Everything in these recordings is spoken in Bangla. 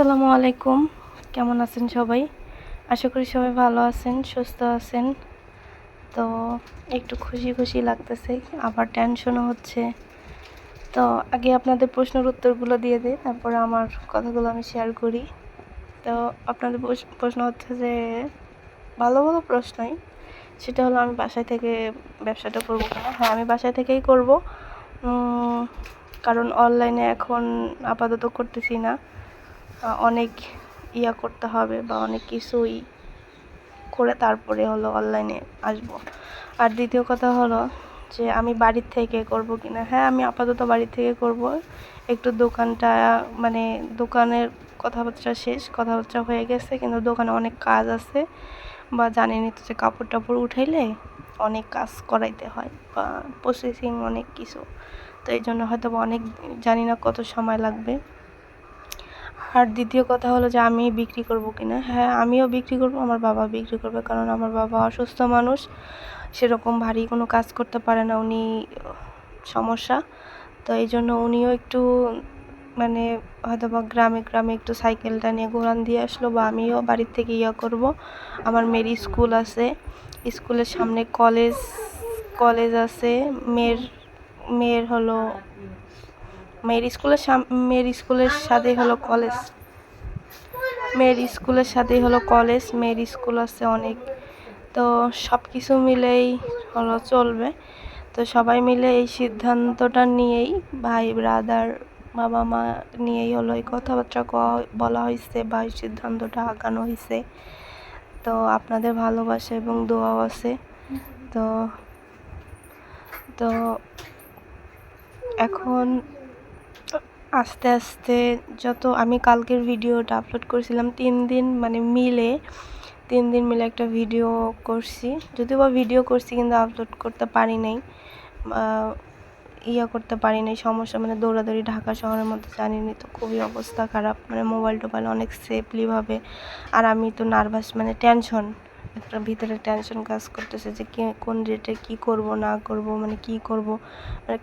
আসসালামু আলাইকুম। কেমন আছেন সবাই? আশা করি সবাই ভালো আছেন, সুস্থ আছেন। তো একটু খুশি লাগতেছে, আবার টেনশনও হচ্ছে। তো আগে আপনাদের প্রশ্নের উত্তরগুলো দিয়ে দিই, তারপরে আমার কথাগুলো আমি শেয়ার করি। তো আপনাদের প্রশ্ন হচ্ছে যে ভালো প্রশ্নই। সেটা হলো আমি বাসায় থেকে ব্যবসাটা করবো কিনা। হ্যাঁ, আমি বাসায় থেকেই করব। কারণ অনলাইনে এখন আপাতত করতেছি না। অনেক করতে হবে বা অনেক কিছুই করে তারপরে হলো অনলাইনে আসবো। আর দ্বিতীয় কথা হলো যে আমি বাড়ির থেকে করব কিনা। হ্যাঁ, আমি আপাতত বাড়ির থেকে করব। একটু দোকানটা মানে দোকানের কথাবার্তা হয়ে গেছে, কিন্তু দোকানে অনেক কাজ আছে, বা জানেনই তো যে কাপড় টাপড় উঠাইলে অনেক কাজ করাইতে হয় বা প্রসেসিং অনেক কিছু। তো এই জন্য হয়তো অনেক জানি না কত সময় লাগবে। আর দ্বিতীয় কথা হলো যে আমি বিক্রি করব কিনা। হ্যাঁ, আমিও বিক্রি করব, আমার বাবা বিক্রি করবে। কারণ আমার বাবা অসুস্থ মানুষ, সেরকম ভারী কোনো কাজ করতে পারে না, উনি সমস্যা। তো এই জন্য উনিও একটু মানে হয়তো বা গ্রামে একটু সাইকেলটা নিয়ে ঘোরান দিয়ে আসলো, বা আমিও বাড়ির থেকে করব। আমার মেয়ের স্কুল আছে, স্কুলের সামনে কলেজ আছে। মেয়ের হলো মেয়ের স্কুলের সাথে হলো কলেজ। মেয়ের স্কুল আছে অনেক। তো সব কিছু মিলেই হলো চলবে। তো সবাই মিলে এই সিদ্ধান্তটা নিয়েই, ভাই ব্রাদার বাবা মা নিয়েই হলো এই কথাবার্তা বলা হয়েছে বা এই সিদ্ধান্তটা আগানো হয়েছে। তো আপনাদের ভালোবাসা এবং দোয়াও আছে। তো তো এখন আস্তে আস্তে যত আমি কালকের ভিডিওটা আপলোড করেছিলাম 3 দিন মিলে একটা ভিডিও করছি, যদিও বা ভিডিও করছি কিন্তু আপলোড করতে পারি নাই, করতে পারি নাই। সমস্যা দৌড়াদৌড়ি, ঢাকা শহরের মধ্যে জানিনি তো, খুবই অবস্থা খারাপ, মোবাইল টোবাইল অনেক সেফলিভাবে। আর আমি তো নার্ভাস, টেনশন, একটা ভিতরে টেনশন কাজ করতেছে যে কোন রেটে কি করব না করব, কি করব।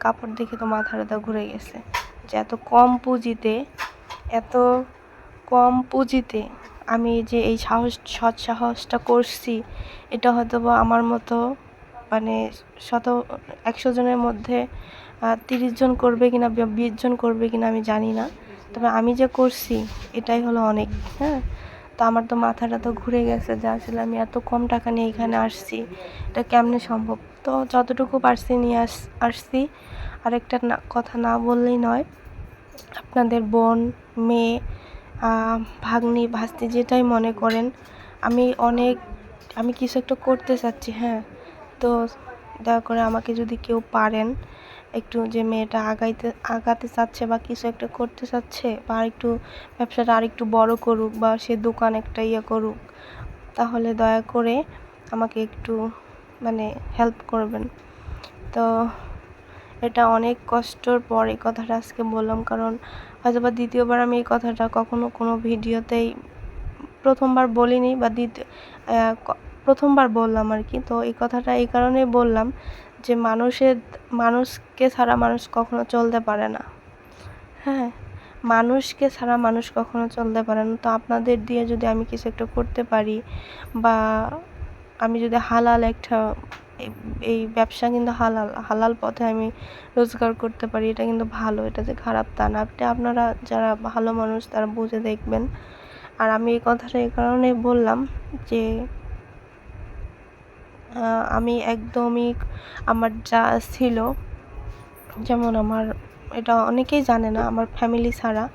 কাপড় দেখে তো মাথা ব্যথা ঘুরে গেছে যে এত কম পুঁজিতে আমি যে এই সৎ সাহসটা করছি। এটা হয়তো বা আমার মতো 100 জনের মধ্যে 30 জন করবে কিনা, 20 জন করবে কিনা আমি জানি না, তবে আমি যে করছি এটাই হলো অনেক। হ্যাঁ, তো আমার তো মাথাটা তো ঘুরে গেছে যে আসলে আমি এত কম টাকা নিয়ে এখানে আসছি, এটা কেমনে সম্ভব। তো যতটুকু পারছি নিয়ে আসছি। আরেকটা কথা না বললেই নয়, আপনাদের বোন, মেয়ে, ভাগ্নি, ভাস্তি যেটাই মনে করেন, আমি কিছু একটা করতে চাচ্ছি। হ্যাঁ, তো দয়া করে আমাকে যদি কেউ পারেন একটু, যে মেয়েটা আগাতে চাচ্ছে বা কিছু একটা করতে চাচ্ছে, বা একটু ব্যবসাটা আরেকটু বড় করুক, বা সে দোকান একটা করুক, তাহলে দয়া করে আমাকে একটু হেল্প করবেন। তো এটা অনেক কষ্টর পর এই কথাটা আজকে বললাম, কারণ হয়তো বা দ্বিতীয়বার আমি এই কথাটা কখনো কোনো ভিডিওতেই, প্রথমবার বলিনি বা প্রথমবার বললাম আর কি। তো এই কথাটা এই কারণে বললাম যে মানুষকে ছাড়া মানুষ কখনো চলতে পারে না। হ্যাঁ, মানুষকে ছাড়া মানুষ কখনো চলতে পারে না। তো আপনাদের দিয়ে যদি আমি কিছু একটা করতে পারি, বা আমি যদি হালাল একটা, এই ব্যবসা কিন্তু হালাল পথে আমি রোজগার করতে পারি, এটা কিন্তু ভালো, এটা যে খারাপ তা না। আপনারা যারা ভালো মানুষ তারা বুঝে দেখবেন। আর আমি এই কথাটা এই কারণে বললাম যে আমি একদমই, আমার যা ছিল, যেমন এটা অনেকেই জানে না, আমার ফ্যামিলি ছাড়া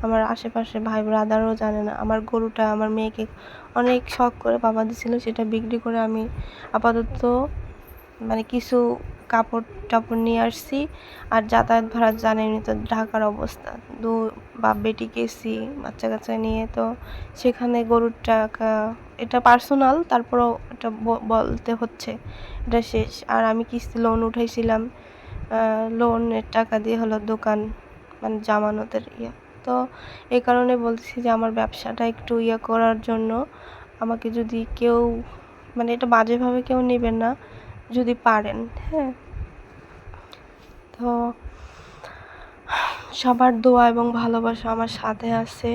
আমার আশেপাশে ভাই ব্রাদারও জানে না, আমার গরুটা আমার মেয়েকে অনেক শখ করে বাবা দিয়েছিল, সেটা বিক্রি করে আমি আপাতত কিছু কাপড় টাপড় নিয়ে আসছি। আর যাতায়াত ভাড়া জানেনই তো, ঢাকার অবস্থা, বাপ বেটি গেছি বাচ্চা কাচ্চা নিয়ে, তো সেখানে গরুর টাকা, এটা পার্সোনাল, তারপরেও এটা বলতে হচ্ছে, এটা শেষ। আর আমি কিস্তি লোন উঠাইছিলাম, লোনের টাকা দিয়ে হলো দোকান জামানতের তো এই কারণে বলছি যে আমার ব্যবসাটা একটু করার জন্য আমাকে যদি কেউ, এটা বাজেভাবে কেউ নেবেন না, যদি পারেন। হ্যাঁ, তো সবার দোয়া এবং ভালোবাসা আমার সাথে আছে।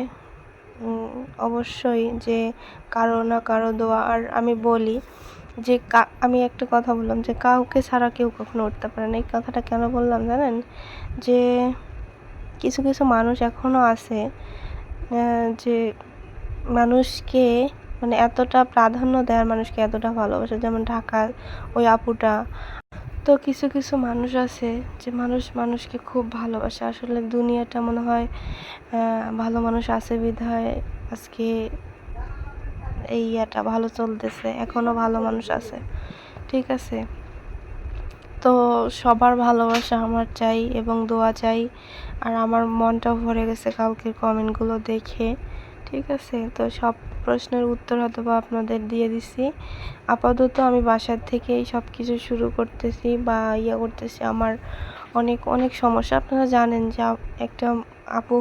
অবশ্যই যে কারো না কারো দোয়া। আর আমি বলি যে আমি একটা কথা বললাম যে কাউকে ছাড়া কেউ কখনো উঠতে পারে না। এই কথাটা কেন বললাম জানেন? যে কিছু কিছু মানুষ এখনও আছে যে মানুষকে মানে এতটা প্রাধান্য দেয় আর মানুষকে এতটা ভালোবাসে, যেমন ঢাকার ওই আপুটা। তো কিছু কিছু মানুষ আছে যে মানুষকে খুব ভালোবাসে। আসলে দুনিয়াটা মনে হয় ভালো মানুষ আছে বিধায় আজকে এই ইয়েটা ভালো চলতেছে, এখনও ভালো মানুষ আছে, ঠিক আছে। তো সবার ভালোবাসা আমার চাই এবং দোয়া চাই। আর আমার মনটাও ভরে গেছে কালকের কমেন্টগুলো দেখে, ঠিক আছে। তো সব প্রশ্নের উত্তর হয়তো বা আপনাদের দিয়ে দিছি। আপাতত আমি বাসার থেকেই সব কিছু শুরু করতেছি বা করতেছি। আমার অনেক অনেক সমস্যা, আপনারা জানেন যে একটা আপু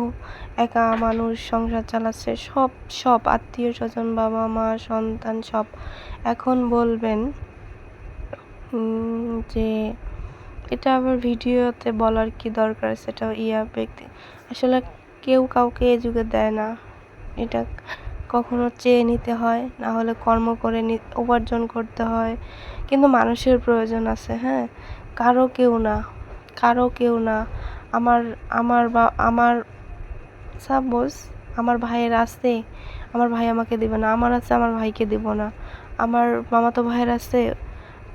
একা মানুষ সংসার চালাচ্ছে, সব সব আত্মীয় স্বজন, বাবা মা, সন্তান সব। এখন বলবেন যে এটা আবার ভিডিওতে বলার কি দরকার, সেটা ব্যক্তি। আসলে কেউ কাউকে এ যুগে দেয় না, এটা কখনো চেয়ে নিতে হয়, না হলে কর্ম করে উপার্জন করতে হয়। কিন্তু মানুষের প্রয়োজন আছে, হ্যাঁ, কারো কেউ না, কারো কেউ না। আমার আমার সাপোজ আমার ভাইয়ের আছে, আমার ভাই আমাকে দিবে না। আমার আছে, আমার ভাইকে দিব না। আমার মামাতো ভাইয়ের আছে,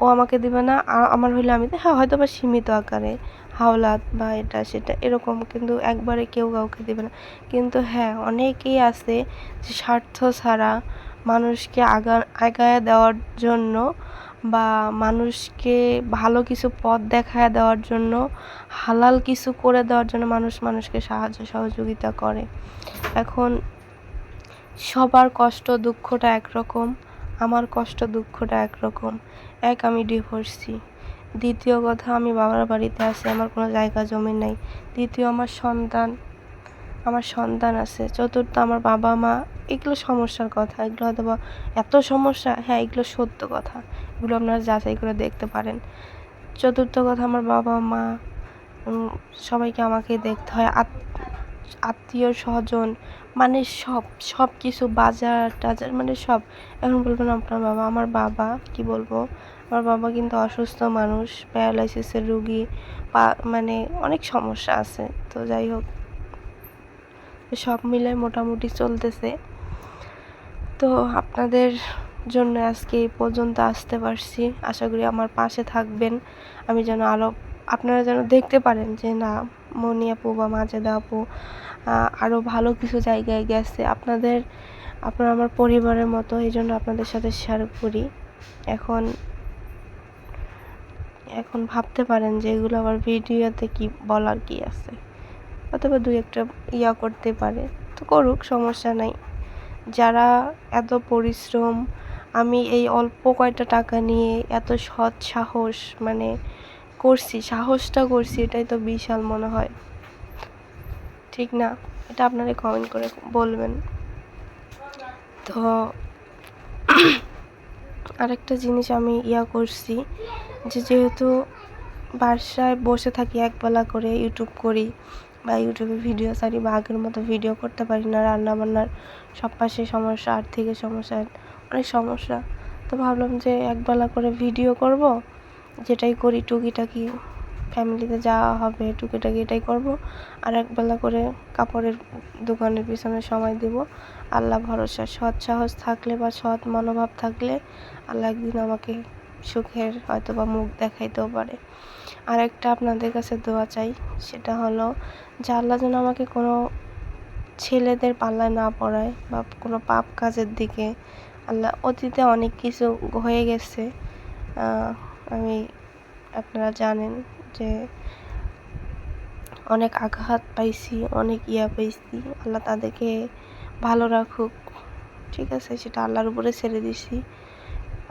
ও আমাকে দিবে না। আমার হইলে আমি হ্যাঁ হয়তো বা সীমিত আকারে হাওলাত বা এটা সেটা এরকম, কিন্তু একবারে কেউ কাউকে দিবে না। কিন্তু হ্যাঁ, অনেকেই আছে যে স্বার্থ ছাড়া মানুষকে আগায় দেওয়ার জন্য বা মানুষকে ভালো কিছু পথ দেখায় দেওয়ার জন্য, হালাল কিছু করে দেওয়ার জন্য মানুষকে সাহায্য সহযোগিতা করে। এখন সবার কষ্ট দুঃখটা একরকম, আমার কষ্ট দুঃখটা একরকম। আমি ডিভোর্সি, দ্বিতীয় কথা আমি বাবার বাড়িতে আছি, আমার কোনো জায়গা জমি নাই। তৃতীয় আমার সন্তান আছে। চতুর্থ আমার বাবা মা। এগুলো সমস্যার কথা, এগুলো হয়তো বা এত সমস্যা, হ্যাঁ এগুলো সত্য কথা, এগুলো আপনারা যাচাই করে দেখতে পারেন। চতুর্থ কথা আমার বাবা মা, সবাইকে আমাকে দেখতে হয়, আত্মীয় স্বজন, মানে সব কিছু বাজার টাজার মানে সব। এখন বলবেন আপনার বাবা, আমার বাবা কি বলবো, আমার বাবা কিন্তু অসুস্থ মানুষ, প্যারালাইসিসের রুগী, মানে অনেক সমস্যা আছে। তো যাই হোক, সব মিলে মোটামুটি চলতেছে। তো আপনাদের জন্য আজকে এই পর্যন্ত আসতে পারছি। আশা করি আমার পাশে থাকবেন, আমি যেন আপনারা যেন দেখতে পারেন যে না, মনি আপু বা মাজেদা আপু আরও ভালো কিছু জায়গায় গেছে। আপনারা আমার পরিবারের মতো, এই জন্য আপনাদের সাথে শেয়ার করি। এখন ভাবতে পারেন যে এগুলো আবার ভিডিওতে কি বলার কি আছে, অথবা দুই একটা করতে পারে, তো করুক, সমস্যা নাই। যারা এত পরিশ্রম, আমি এই অল্প কয়টা টাকা নিয়ে এত সৎ সাহস মানে সাহসটা করছি, এটাই তো বিশাল মনে হয়, ঠিক না? এটা আপনারা কমেন্ট করে বলবেন। তো আরেকটা জিনিস আমি করছি যে যেহেতু বাসায় বসে থাকি, একবেলা করে ইউটিউব করি বা ইউটিউবে ভিডিও ছাড়ি, বা আগের মতো ভিডিও করতে পারি না, রান্নাবান্নার সব পাশে সমস্যা, আর্থিকের সমস্যা, অনেক সমস্যা। তো ভাবলাম যে একবেলা করে ভিডিও করব, যেটাই করি টুকিটাকি ফ্যামিলিতে যাওয়া হবে টুকিটাকি এটাই করব, আর একবেলা করে কাপড়ের দোকানের পিছনে সময় দেব। আল্লাহ ভরসা, সৎ সাহস থাকলে বা সৎ মনোভাব থাকলে আল্লাহ একদিন আমাকে সুখের হয়তো বা মুখ দেখাইতেও পারে। আর একটা আপনাদের কাছে দোয়া চাই, সেটা হলো যে আল্লাহ যেন আমাকে কোনো ছেলেদের পাল্লায় না পড়ায় বা কোনো পাপ কাজের দিকে। আল্লাহ, অতীতে অনেক কিছু হয়ে গেছে, আপনারা জানেন যে অনেক আঘাত পাইছি, অনেক পাইছি। আল্লাহ তাদেরকে ভালো রাখুক, ঠিক আছে, সেটা আল্লাহর উপরে ছেড়ে দিছি।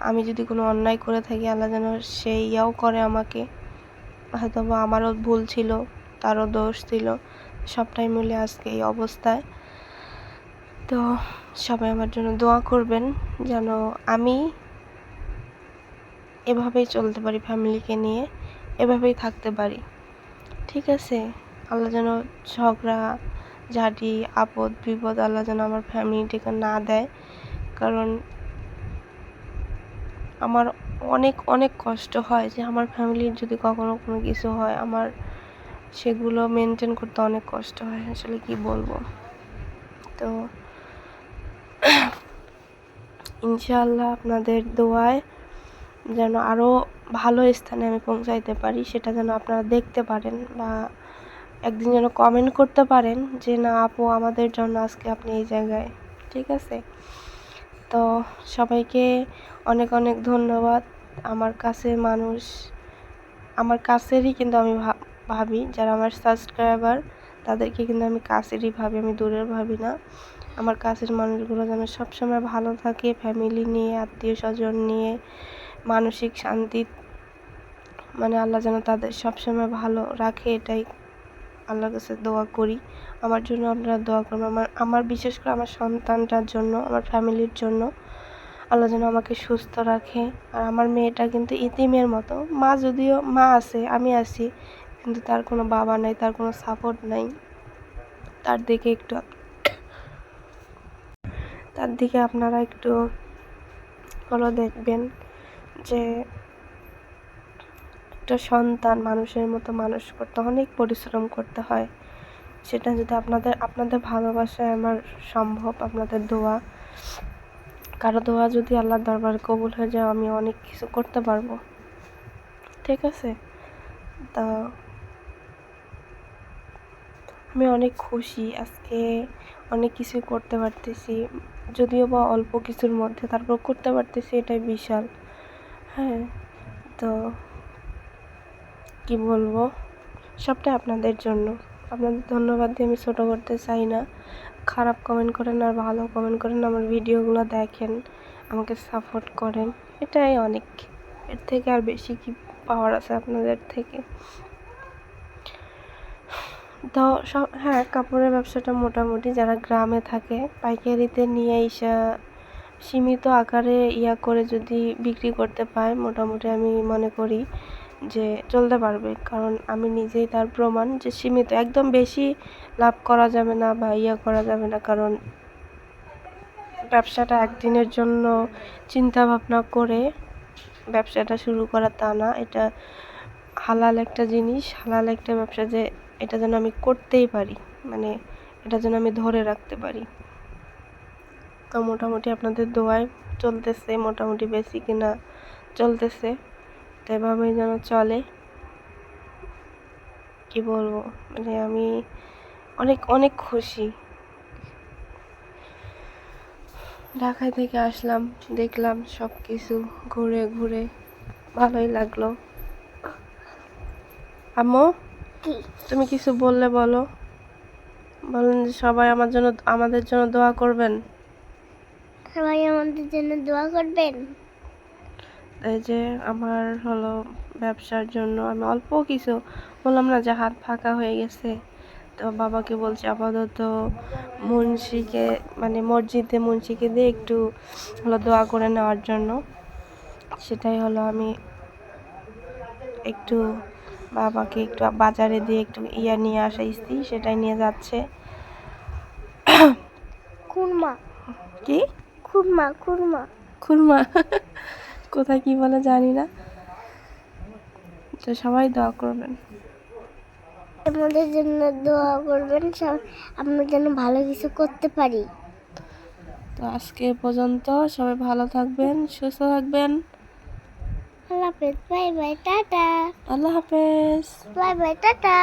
আমি যদি কোনো অন্যায় করে থাকি, আল্লাহ যেন সে করে আমাকে, হয়তো বা আমারও ভুল ছিল, তারও দোষ ছিল, সবটাই মিলে আজকে এই অবস্থায়। তো সবাই আমার জন্য দোয়া করবেন যেন আমি এভাবেই চলতে পারি, ফ্যামিলিকে নিয়ে এভাবেই থাকতে পারি, ঠিক আছে। আল্লাহ যেন ঝগড়া ঝাঁটি আপদ বিপদ আল্লাহ যেন আমার ফ্যামিলিটাকে না দেয়, কারণ আমার অনেক অনেক কষ্ট হয় যে আমার ফ্যামিলির যদি কখনো কোনো কিছু হয়, আমার সেগুলো মেনটেন করতে অনেক কষ্ট হয়, আসলে কি বলবো। তো ইনশাআল্লাহ আপনাদের দোয়ায় যেন আরও ভালো স্থানে আমি পৌঁছাইতে পারি, সেটা যেন আপনারা দেখতে পারেন বা একদিন যেন কমেন্ট করতে পারেন যে না আপু আমাদের জন্য আজকে আপনি এই জায়গায়। ঠিক আছে, তো সবাইকে অনেক অনেক ধন্যবাদ। আমার কাছে মানুষ, আমার কাছেরই কিন্তু আমি ভাবি, যারা আমার সাবস্ক্রাইবার তাদেরকে কিন্তু আমি কাছেরই ভাবি, আমি দূরের ভাবি না। আমার কাছের মানুষগুলো যেন সবসময় ভালো থাকে, ফ্যামিলি নিয়ে, আত্মীয় স্বজন নিয়ে, মানসিক শান্তি, মানে আল্লাহ যেন তাদের সবসময় ভালো রাখে, এটাই আল্লাহর কাছে দোয়া করি। আমার জন্য আপনারা দোয়া করবেন, আমার বিশেষ করে আমার সন্তানটার জন্য, আমার ফ্যামিলির জন্য আল্লাহ যেন আমাকে সুস্থ রাখে। আর আমার মেয়েটা কিন্তু ইতিমের মতো, মা যদিও মা আছে, আমি আছি, কিন্তু তার কোনো বাবা নাই, তার কোনো সাপোর্ট নাই। তার দিকে আপনারা একটু হলো দেখবেন যে একটা সন্তান মানুষের মতো মানুষ করতে অনেক পরিশ্রম করতে হয়। সেটা যদি আপনাদের ভালোবাসায় আমার সম্ভব, আপনাদের দোয়া, কারো দোয়া যদি আল্লাহর দরবারে কবুল হয়ে যায়, আমি অনেক কিছু করতে পারবো। ঠিক আছে, তা আমি অনেক খুশি আজকে, অনেক কিছুই করতে পারতেছি, যদিও বা অল্প কিছুর মধ্যে, তারপর করতে পারতেছি, এটাই বিশাল। হ্যাঁ, তো কি বলবো, সবটাই আপনাদের জন্য। আপনাদের ধন্যবাদ দিয়ে আমি ছোটো করতে চাই না। খারাপ কমেন্ট করেন আর ভালো কমেন্ট করেন, আমার ভিডিওগুলো দেখেন, আমাকে সাপোর্ট করেন, এটাই অনেক। এর থেকে আর বেশি কি পাওয়ার আছে আপনাদের থেকে। তো হ্যাঁ, কাপড়ের ব্যবসাটা মোটামুটি যারা গ্রামে থাকে পাইকারিতে নিয়ে এসে সীমিত আকারে করে যদি বিক্রি করতে পায়, মোটামুটি আমি মনে করি যে চলতে পারবে, কারণ আমি নিজেই তার প্রমাণ যে সীমিত, একদম বেশি লাভ করা যাবে না বা করা যাবে না, কারণ ব্যবসাটা একদিনের জন্য চিন্তা ভাবনা করে ব্যবসাটা শুরু করা তা না। এটা হালাল একটা জিনিস, হালাল একটা ব্যবসা, যে এটা যেন আমি করতেই পারি, মানে এটা যেন আমি ধরে রাখতে পারি। তো মোটামুটি আপনাদের দোয়ায় চলতেছে, মোটামুটি বেশি কিনা চলতেছে, তো এভাবেই যেন চলে। কি বলবো, মানে আমি অনেক অনেক খুশি। ঢাকায় থেকে আসলাম, দেখলাম সব কিছু ঘুরে ঘুরে ভালোই লাগলো। আম্মু, তুমি কিছু বললে বলো, বলেন যে সবাই আমাদের জন্য দোয়া করবেন। সবাই আমাদের জন্য দোয়া করবেন। এই যে আমার হলো ব্যবসার জন্য আমি অল্প কিছু বললাম না যে হাত ফাঁকা হয়ে গেছে, তো বাবাকে বলছি আপাতত মুন্সিকে, মানে মসজিদে মুন্সিকে দিয়ে একটু হলো দোয়া করে নেওয়ার জন্য। সেটাই হলো আমি একটু বাবাকে একটু বাজারে দিয়ে একটু নিয়ে আসাইছি, সেটাই নিয়ে যাচ্ছে। খুরমা, কি খুরমা, খুরমা, খুরমা কোথায় কি বলে জানি না, তো সবাই দোয়া করবেন। আমাদের জন্য দোয়া করবেন, আমরা যেন ভালো কিছু করতে পারি। তো আজকে পর্যন্ত, সবাই ভালো থাকবেন, সুস্থ থাকবেন। আল্লাহ হাফেজ, বাই বাই, টাটা। আল্লাহ হাফেজ, বাই বাই, টাটা।